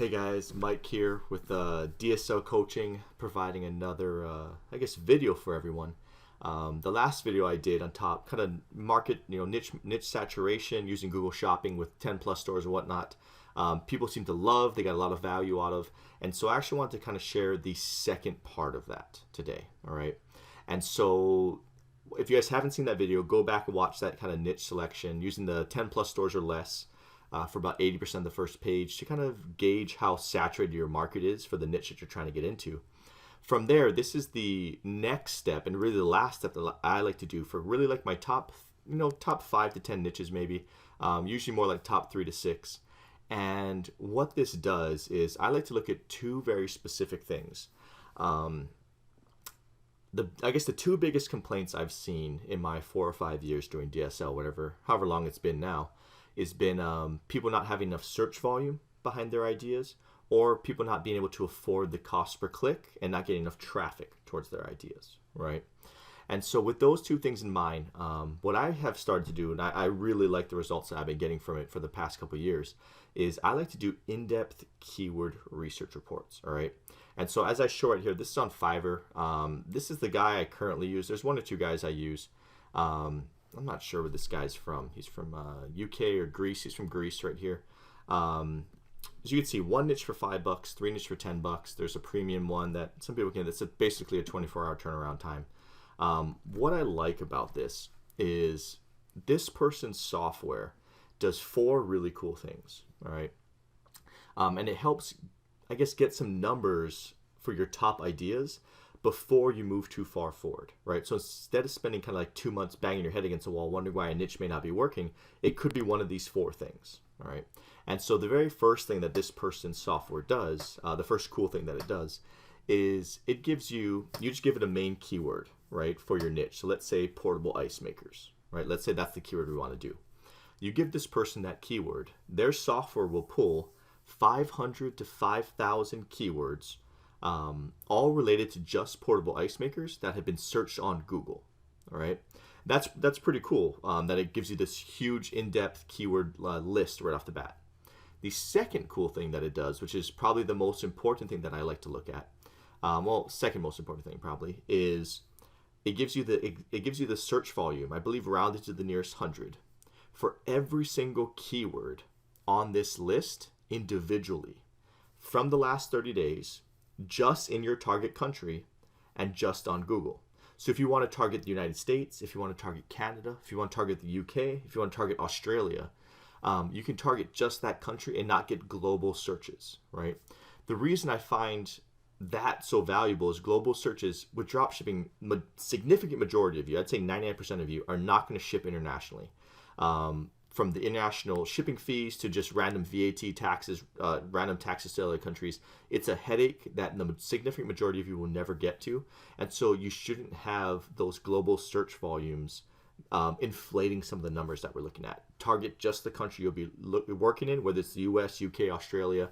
Hey guys, Mike here with DSL Coaching, providing another, video for everyone. The last video I did on top, kind of market, niche saturation using Google Shopping with 10 plus stores and whatnot. People seem to love, they got a lot of value out of, and so I actually wanted to kind of share the second part of that today. All right, and so if you guys haven't seen that video, go back and watch that kind of niche selection using the 10 plus stores or less. For about 80% of the first page to kind of gauge how saturated your market is for the niche that you're trying to get into. From there, this is the next step and really the last step that I like to do for really like my top 5 to 10 niches maybe, usually more like top 3 to 6. And what this does is I like to look at two very specific things. I guess the two biggest complaints I've seen in my 4 or 5 years doing DSL, however long it's been now, has been people not having enough search volume behind their ideas, or people not being able to afford the cost per click and not getting enough traffic towards their ideas, right? And so with those two things in mind, what I have started to do, and I really like the results that I've been getting from it for the past couple of years, is I like to do in-depth keyword research reports, all right? And so as I show it here, this is on Fiverr. This is the guy I currently use. There's one or two guys I use. I'm not sure where this guy's from. He's from UK or Greece. He's from Greece right here. As you can see, one niche for $5, 3 niche for $10. There's a premium one that some people can. That's basically a 24-hour turnaround time. What I like about this is this person's software does 4 really cool things. All right, and it helps, I guess, get some numbers for your top ideas before you move too far forward, right? So instead of spending kind of like 2 months banging your head against a wall, wondering why a niche may not be working, it could be one of these 4 things, all right? And so the very first thing that this person's software does, the first cool thing that it does, is it gives you just give it a main keyword, right, for your niche. So let's say portable ice makers, right? Let's say that's the keyword we want to do. You give this person that keyword, their software will pull 500 to 5,000 keywords, all related to just portable ice makers that have been searched on Google. All right, that's pretty cool. That it gives you this huge in-depth keyword list right off the bat. The second cool thing that it does, which is probably the most important thing that I like to look at, second most important thing probably, is it gives you the search volume. I believe rounded to the nearest 100 for every single keyword on this list individually from the last 30 days. Just in your target country and just on Google. So if you want to target the United States, if you want to target Canada, if you want to target the UK, if you want to target Australia, you can target just that country and not get global searches, right? The reason I find that so valuable is global searches with dropshipping, significant majority of you, I'd say 99% of you, are not going to ship internationally. From the international shipping fees to just random VAT taxes, random taxes to other countries, it's a headache that the significant majority of you will never get to. And so you shouldn't have those global search volumes inflating some of the numbers that we're looking at. Target just the country you'll be working in, whether it's the US, UK, Australia.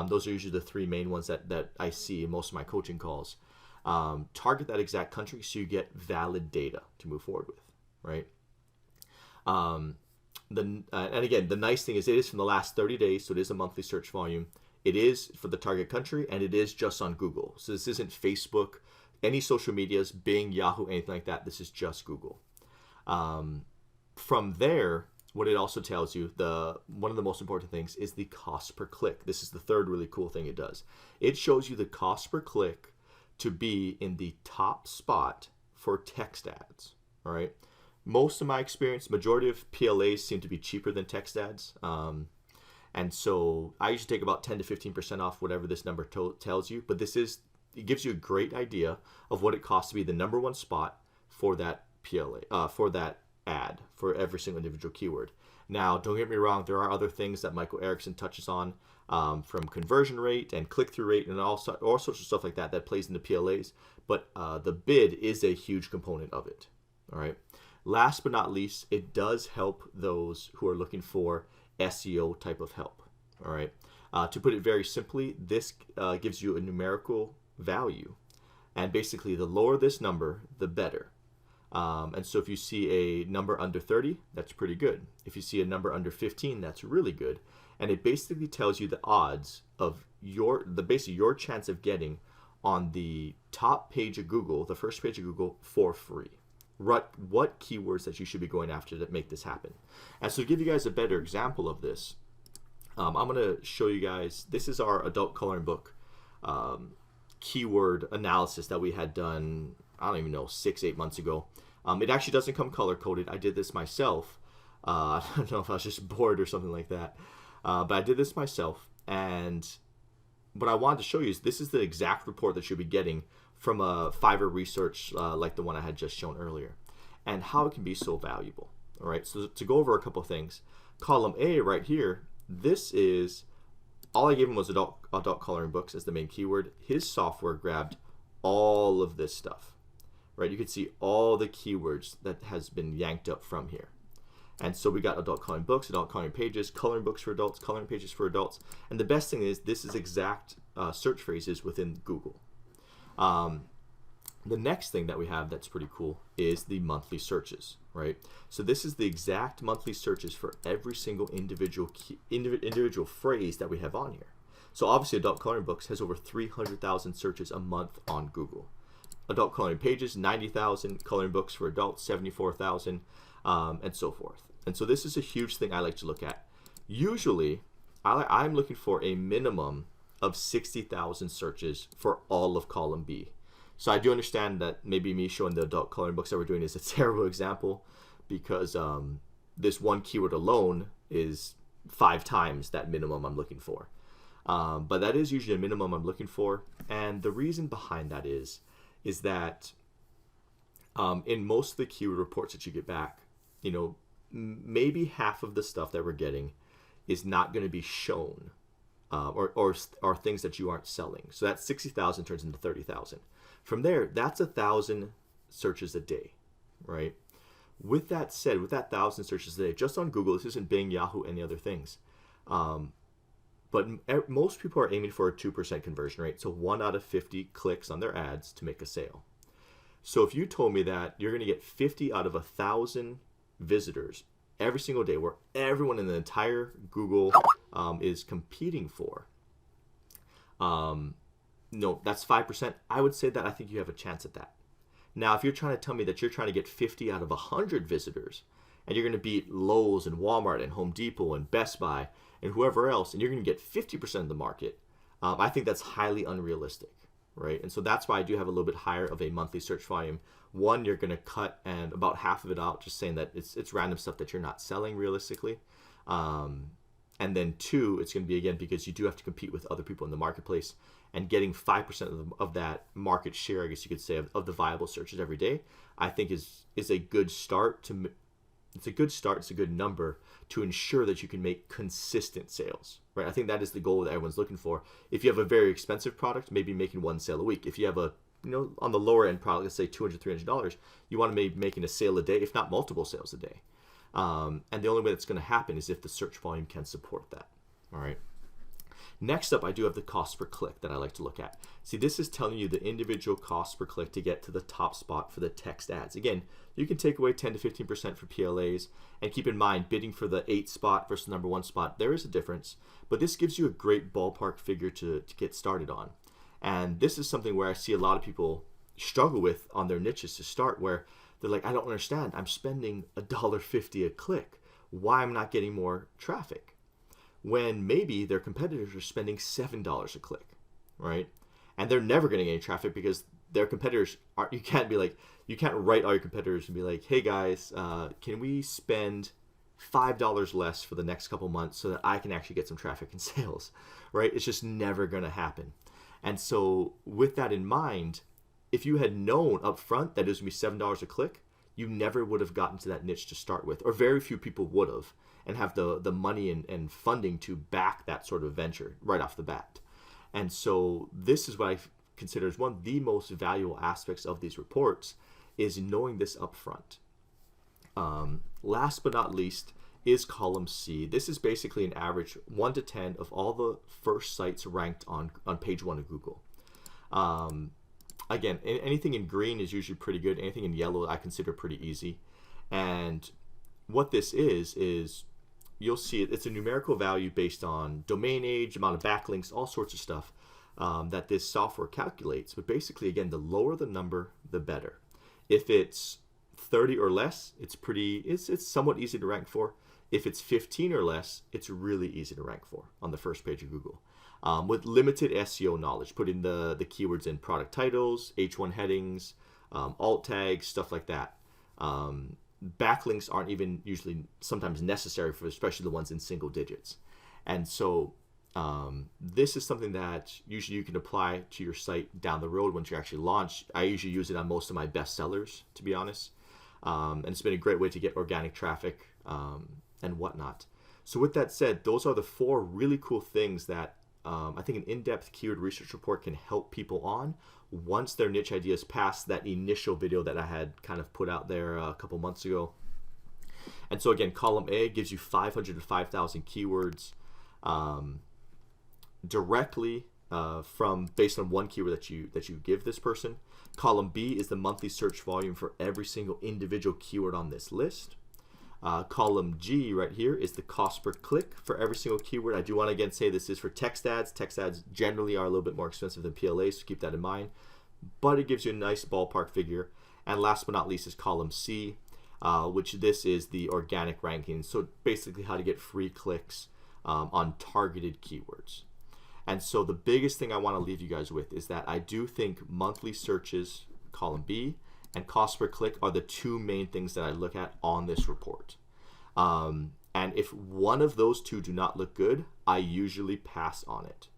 Those are usually the 3 main ones that I see in most of my coaching calls. Target that exact country so you get valid data to move forward with, right? And again, the nice thing is it is from the last 30 days, so it is a monthly search volume. It is for the target country, and it is just on Google. So this isn't Facebook, any social medias, Bing, Yahoo, anything like that. This is just Google. From there, what it also tells you, one of the most important things is the cost per click. This is the third really cool thing it does. It shows you the cost per click to be in the top spot for text ads, all right? Most of my experience, majority of PLAs seem to be cheaper than text ads. And so I usually take about 10 to 15% off whatever this number tells you. But it gives you a great idea of what it costs to be the number 1 spot for that PLA, for that ad, for every single individual keyword. Now, don't get me wrong, there are other things that Michael Erickson touches on, from conversion rate and click-through rate and all sorts of stuff like that plays into PLAs. But the bid is a huge component of it, all right? Last but not least, it does help those who are looking for SEO type of help. All right. To put it very simply, this gives you a numerical value. And basically, the lower this number, the better. And so if you see a number under 30, that's pretty good. If you see a number under 15, that's really good. and it basically tells you the odds of basically your chance of getting on the top page of Google, the first page of Google, for free. What keywords that you should be going after that make this happen. And so to give you guys a better example of this, I'm going to show you guys, this is our adult coloring book keyword analysis that we had done, I don't even know, 6-8 months ago. It actually doesn't come color coded. I did this myself. I don't know if I was just bored or something like that. But I did this myself, and what I wanted to show you is this is the exact report that you'll be getting from a Fiverr research like the one I had just shown earlier, and how it can be so valuable. All right, so to go over a couple of things, column A right here, this is, all I gave him was adult coloring books as the main keyword. His software grabbed all of this stuff, right? You can see all the keywords that has been yanked up from here. And so we got adult coloring books, adult coloring pages, coloring books for adults, coloring pages for adults. And the best thing is this is exact search phrases within Google. The next thing that we have that's pretty cool is the monthly searches, right? So this is the exact monthly searches for every single individual phrase that we have on here. So obviously adult coloring books has over 300,000 searches a month on Google. Adult coloring pages, 90,000. Coloring books for adults, 74,000, and so forth. And so this is a huge thing I like to look at. Usually, I'm looking for a minimum of 60,000 searches for all of column B. So I do understand that maybe me showing the adult coloring books that we're doing is a terrible example, because this one keyword alone is 5 times that minimum I'm looking for. But that is usually a minimum I'm looking for. And the reason behind that is that in most of the keyword reports that you get back, you know, maybe half of the stuff that we're getting is not going to be shown, or things that you aren't selling. So that 60,000 turns into 30,000. From there, that's 1,000 searches a day, right? With that said, with that 1,000 searches a day, just on Google, this isn't Bing, Yahoo, any other things. But most people are aiming for a 2% conversion rate, so 1 out of 50 clicks on their ads to make a sale. So if you told me that you're going to get 50 out of 1,000 visitors every single day, where everyone in the entire Google is competing for, no, that's 5%. I would say that I think you have a chance at that. Now, if you're trying to tell me that you're trying to get 50 out of 100 visitors, and you're going to beat Lowe's and Walmart and Home Depot and Best Buy and whoever else, and you're going to get 50% of the market, I think that's highly unrealistic, right? And so that's why I do have a little bit higher of a monthly search volume. One, you're going to cut and about half of it out, just saying that it's random stuff that you're not selling realistically. And then 2, it's going to be, again, because you do have to compete with other people in the marketplace, and getting 5% of that market share, I guess you could say, of the viable searches every day, I think is a good start to. It's a good start. It's a good number to ensure that you can make consistent sales, right? I think that is the goal that everyone's looking for. If you have a very expensive product, maybe making 1 sale a week. If you have a, on the lower end product, let's say $200, $300, you want to be making a sale a day, if not multiple sales a day. And the only way that's going to happen is if the search volume can support that. All right. Next up, I do have the cost per click that I like to look at. See, this is telling you the individual cost per click to get to the top spot for the text ads. Again, you can take away 10 to 15% for PLAs, and keep in mind, bidding for the 8th spot versus number 1 spot, there is a difference, but this gives you a great ballpark figure to get started on. And this is something where I see a lot of people struggle with on their niches to start, where they're like, I don't understand. I'm spending $1.50 a click. Why am I not getting more traffic? When maybe their competitors are spending $7 a click, right? And they're never getting any traffic because their competitors aren't. You can't write all your competitors and be like, hey guys, can we spend $5 less for the next couple months so that I can actually get some traffic and sales, right? It's just never going to happen. And so with that in mind, if you had known up front that it was going to be $7 a click, you never would have gotten to that niche to start with, or very few people would have, and have the money and funding to back that sort of venture right off the bat. And so this is what I consider as one of the most valuable aspects of these reports, is knowing this up front. Last but not least is column C. This is basically an average 1 to 10 of all the first sites ranked on page 1 of Google. Again, anything in green is usually pretty good. Anything in yellow I consider pretty easy. And what this is you'll see it's a numerical value based on domain age, amount of backlinks, all sorts of stuff that this software calculates. But basically, again, the lower the number, the better. If it's 30 or less, it's somewhat easy to rank for. If it's 15 or less, it's really easy to rank for on the first page of Google. With limited SEO knowledge, put in the keywords in product titles, H1 headings, alt tags, stuff like that. Backlinks aren't even usually sometimes necessary for, especially the ones in single digits. And so this is something that usually you can apply to your site down the road once you actually launch. I usually use it on most of my best sellers, to be honest. And it's been a great way to get organic traffic and whatnot. So with that said, those are the 4 really cool things that I think an in-depth keyword research report can help people on once their niche ideas pass that initial video that I had kind of put out there a couple months ago. And so again, column A gives you 500 to 5,000 keywords directly from based on one keyword that you give this person. Column B is the monthly search volume for every single individual keyword on this list. Column G right here is the cost per click for every single keyword. I do want to again say this is for text ads. Text ads generally are a little bit more expensive than PLAs, so keep that in mind. But it gives you a nice ballpark figure. And last but not least is column C, which this is the organic ranking. So basically how to get free clicks on targeted keywords. And so the biggest thing I want to leave you guys with is that I do think monthly searches, column B, and cost per click are the 2 main things that I look at on this report. And if one of those 2 do not look good, I usually pass on it.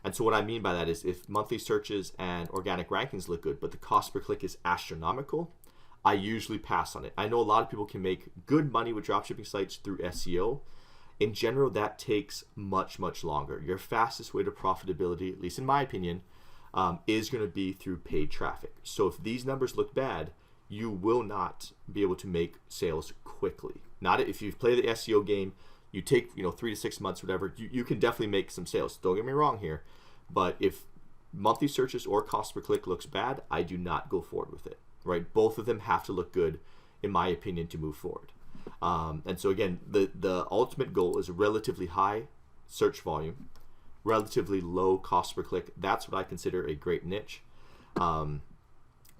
And so what I mean by that is if monthly searches and organic rankings look good, but the cost per click is astronomical, I usually pass on it. I know a lot of people can make good money with dropshipping sites through SEO. In general, that takes much, much longer. Your fastest way to profitability, at least in my opinion, is going to be through paid traffic. So if these numbers look bad, you will not be able to make sales quickly. Not if you play the SEO game, you take 3 to 6 months, whatever, you can definitely make some sales. Don't get me wrong here, but if monthly searches or cost per click looks bad, I do not go forward with it. Right? Both of them have to look good, in my opinion, to move forward. And so again, the ultimate goal is a relatively high search volume, relatively low cost per click. That's what I consider a great niche. And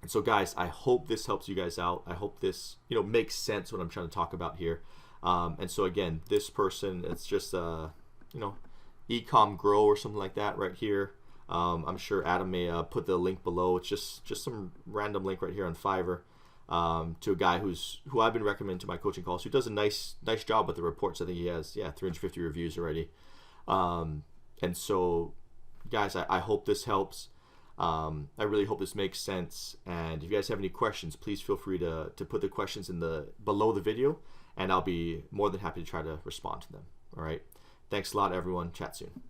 so guys, I hope this helps you guys out. I hope this makes sense what I'm trying to talk about here. And so again, this person, it's just Ecom Grow or something like that right here. I'm sure Adam may put the link below. It's just some random link right here on Fiverr. To a guy who I've been recommending to my coaching calls, who does a nice job with the reports. I think he has 350 reviews already. And so guys, I hope this helps. I really hope this makes sense. And if you guys have any questions, please feel free to put the questions below the video, and I'll be more than happy to try to respond to them. All right. Thanks a lot, everyone. Chat soon.